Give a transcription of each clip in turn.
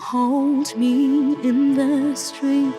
hold me in the street.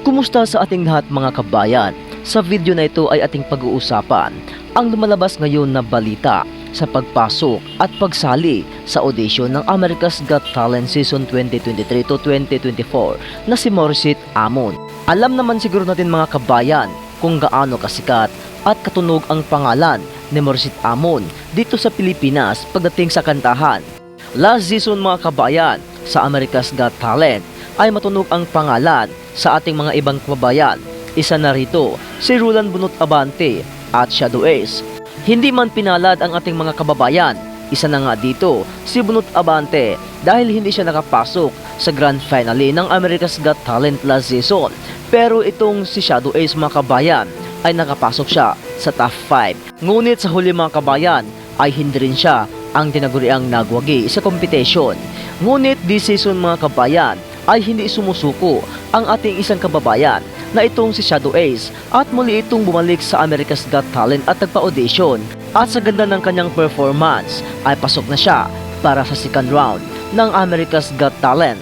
Kumusta sa ating lahat mga kabayan? Sa video na ito ay ating pag-uusapan ang lumalabas ngayon na balita sa pagpasok at pagsali sa audition ng America's Got Talent Season 2023 to 2024 na si Morissette Amon. Alam naman siguro natin mga kabayan kung gaano kasikat at katunog ang pangalan ni Morissette Amon dito sa Pilipinas pagdating sa kantahan. Last season mga kabayan sa America's Got Talent ay matunog ang pangalan sa ating mga ibang kababayan. Isa na rito si Roland Bunot Abante at Shadow Ace. Hindi man pinalad ang ating mga kababayan, isa na nga dito si Bunot Abante dahil hindi siya nakapasok sa grand finale ng America's Got Talent last season. Pero itong si Shadow Ace mga kabayan ay nakapasok siya sa top 5. Ngunit sa huli mga kabayan ay hindi rin siya ang tinaguriang nagwagi sa competition. Ngunit this season mga kabayan ay hindi sumusuko ang ating isang kababayan na itong si Shadow Ace at muli itong bumalik sa America's Got Talent at nagpa-audition at sa ganda ng kanyang performance ay pasok na siya para sa second round ng America's Got Talent.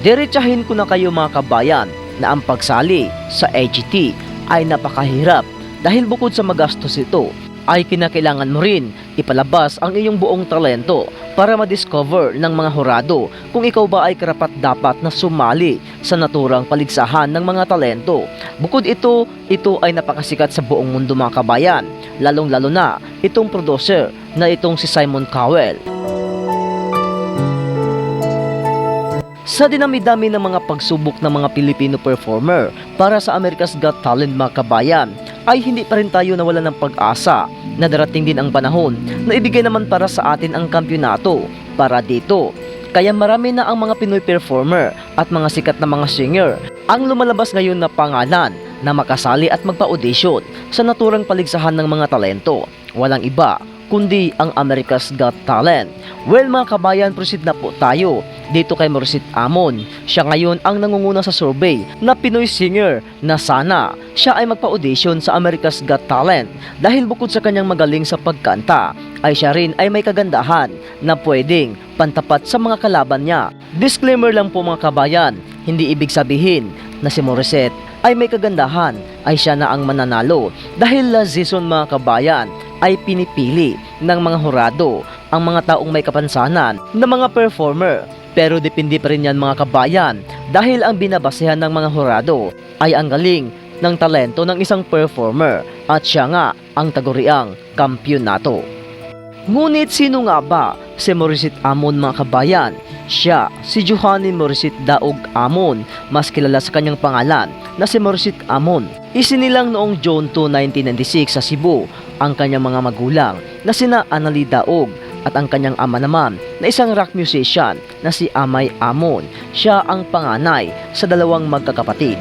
Diretsahin ko na kayo mga kabayan na ang pagsali sa AGT ay napakahirap dahil bukod sa magastos ito ay kinakailangan mo rin ipalabas ang iyong buong talento para ma-discover ng mga hurado kung ikaw ba ay karapat dapat na sumali sa naturang paligsahan ng mga talento. Bukod ito ay napakasikat sa buong mundo mga kabayan, lalong-lalo na itong producer na itong si Simon Cowell. Sa dinami-dami ng mga pagsubok ng mga Pilipino performer para sa America's Got Talent mga kabayan, ay hindi pa rin tayo nawalan ng pag-asa na darating din ang panahon na ibigay naman para sa atin ang kampyonato para dito. Kaya marami na ang mga Pinoy performer at mga sikat na mga singer ang lumalabas ngayon na pangalan na makasali at magpa-audition sa naturang paligsahan ng mga talento. Walang iba kundi ang America's Got Talent. Well mga kabayan, proceed na po tayo dito kay Morissette Amon. Siya ngayon ang nangunguna sa survey na Pinoy singer na sana siya ay magpa-audition sa America's Got Talent dahil bukod sa kanyang magaling sa pagkanta ay siya rin ay may kagandahan na pwedeng pantapat sa mga kalaban niya. Disclaimer lang po mga kabayan, hindi ibig sabihin na si Morissette ay may kagandahan ay siya na ang mananalo dahil last season mga kabayan ay pinipili ng mga hurado ang mga taong may kapansanan na mga performer. Pero depende pa rin yan mga kabayan dahil ang binabasehan ng mga hurado ay ang galing ng talento ng isang performer at siya nga ang taguriang kampyonato. Ngunit sino nga ba si Morissette Amon mga kabayan? Siya si Johanny Morissette Daog Amon, mas kilala sa kanyang pangalan na si Morissette Amon. Isinilang noong June 2, 1996 sa Cebu ang kanyang mga magulang na sina Annalie Daog at ang kanyang ama naman na isang rock musician na si Amay Amon. Siya ang panganay sa dalawang magkakapatid.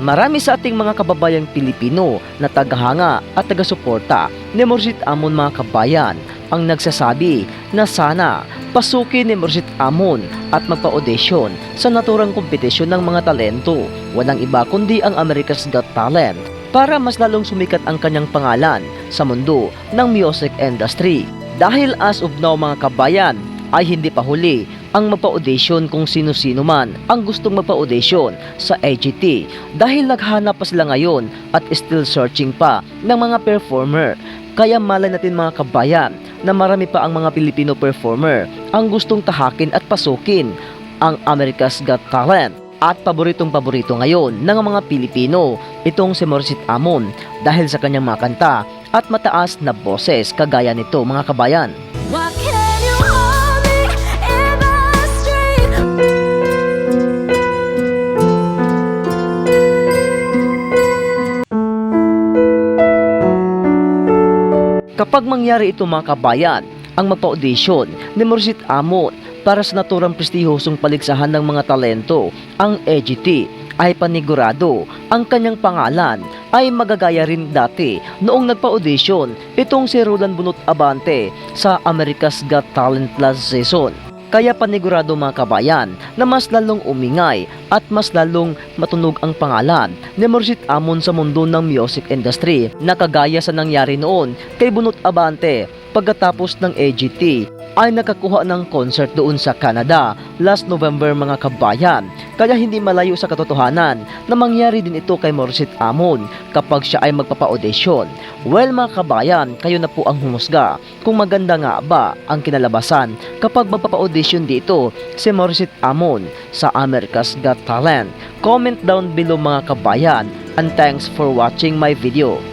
Marami sa ating mga kababayang Pilipino na tagahanga at taga-suporta ni Morissette Amon mga kabayan ang nagsasabi na sana pasukin ni Morissette Amon at magpa-audition sa naturang kompetisyon ng mga talento. Walang iba kundi ang America's Got Talent para mas lalong sumikat ang kanyang pangalan sa mundo ng music industry. Dahil as of now mga kabayan ay hindi pa huli ang magpa-audition kung sino-sino man ang gustong magpa-audition sa AGT dahil naghanap pa sila ngayon at still searching pa ng mga performer. Kaya malay natin mga kabayan na marami pa ang mga Filipino performer ang gustong tahakin at pasukin ang America's Got Talent. At paboritong-paborito ngayon ng mga Pilipino itong si Morissette Amon dahil sa kanyang mga kanta at mataas na boses kagaya nito mga kabayan. Why can't you hold me in the street? Kapag mangyari ito mga kabayan, ang magpa-audition ni Morissette Amon para sa naturang prestihosong paligsahan ng mga talento, ang AGT ay panigurado ang kanyang pangalan ay magagaya rin dati noong nagpa-audition itong si Roland Bunot Abante sa America's Got Talent last season. Kaya panigurado mga kabayan na mas lalong umingay at mas lalong matunog ang pangalan ni Morissette Amon sa mundo ng music industry na kagaya sa nangyari noon kay Bunot Abante pagkatapos ng AGT ay nakakuha ng concert doon sa Canada last November mga kabayan. Kaya hindi malayo sa katotohanan na mangyari din ito kay Morissette Amon kapag siya ay magpapa-audition. Well mga kabayan, kayo na po ang humusga kung maganda nga ba ang kinalabasan kapag magpapa-audition dito si Morissette Amon sa America's Got Talent. Comment down below mga kabayan, and thanks for watching my video.